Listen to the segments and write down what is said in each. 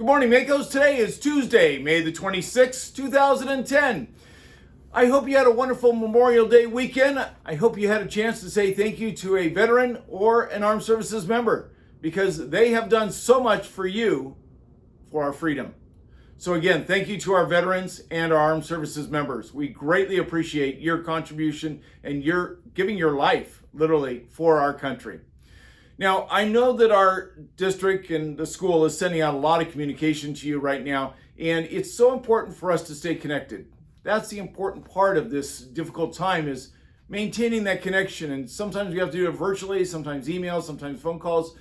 Morning Makos. Today is Tuesday, May the 26th, 2010. I hope you had a wonderful Memorial Day weekend. I hope you had a chance to say thank you to a veteran or an armed services member because they have done so much for you for our freedom. So again, thank you to our veterans and our armed services members. We greatly appreciate your contribution and your giving your life, literally, for our country. Now, I know that our district and the school is sending out a lot of communication to you right now, and it's so important for us to stay connected. That's the important part of this difficult time, is maintaining that connection. And sometimes we have to do it virtually, sometimes emails, sometimes phone calls,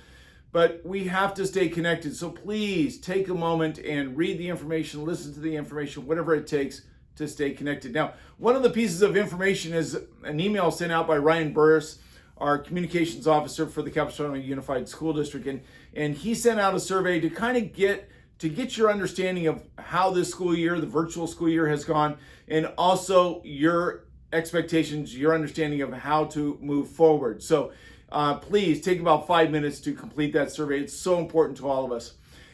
but we have to stay connected. So please take a moment and read the information, listen to the information, whatever it takes to stay connected. Now, one of the pieces of information is an email sent out by Ryan Burris, our communications officer for the Capistrano Unified School District, and he sent out a survey to kind of get your understanding of how this school year, the virtual school year, has gone, and also your expectations, your understanding of how to move forward. So please take about 5 minutes to complete that survey. It's so important to all of us.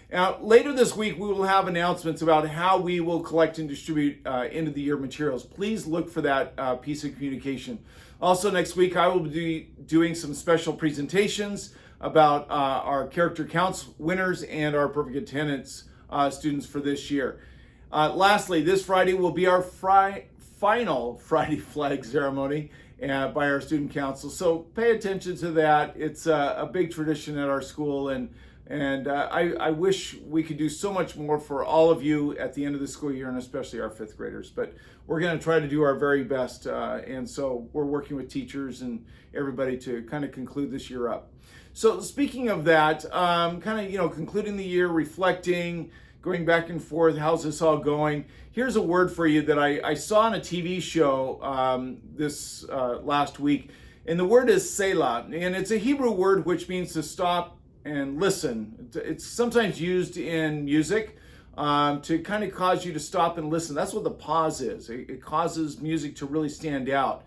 Now, later this week, we will have announcements about how we will collect and distribute end of the year materials. Please look for that piece of communication. Also, next week, I will be doing some special presentations about our character counts winners and our perfect attendance students for this year. Lastly, this Friday will be our final Friday flag ceremony by our student council. So pay attention to that. It's a big tradition at our school, and I wish we could do so much more for all of you at the end of the school year, and especially our fifth graders. But we're going to try to do our very best, and so we're working with teachers and everybody to kind of conclude this year up. So speaking of that, concluding the year, reflecting, going back and forth, how's this all going? Here's a word for you that I saw on a TV show this last week, and the word is Selah, and it's a Hebrew word which means to stop and listen. It's sometimes used in music to kind of cause you to stop and listen. That's what the pause is. It causes music to really stand out.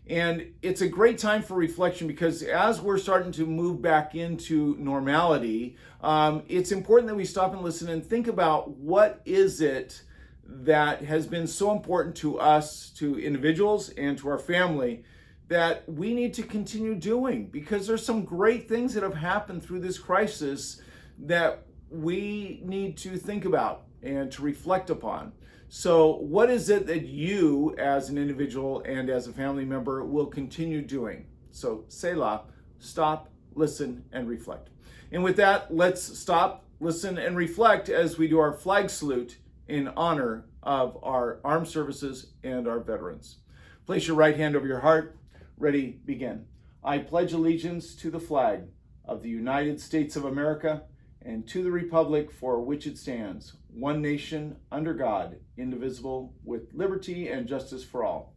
And it's a great time for reflection because as we're starting to move back into normality, it's important that we stop and listen and think about what is it that has been so important to us, to individuals, and to our family that we need to continue doing, because there's some great things that have happened through this crisis that we need to think about and to reflect upon. So what is it that you as an individual and as a family member will continue doing? So Selah, stop, listen, and reflect. And with that, let's stop, listen, and reflect as we do our flag salute in honor of our armed services and our veterans. Place your right hand over your heart. Ready, begin. I pledge allegiance to the flag of the United States of America and to the republic for which it stands, one nation, under God, indivisible, with liberty and justice for all.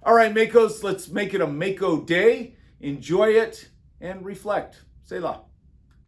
All right, Makos, let's make it a Mako day. Enjoy it and reflect. Selah.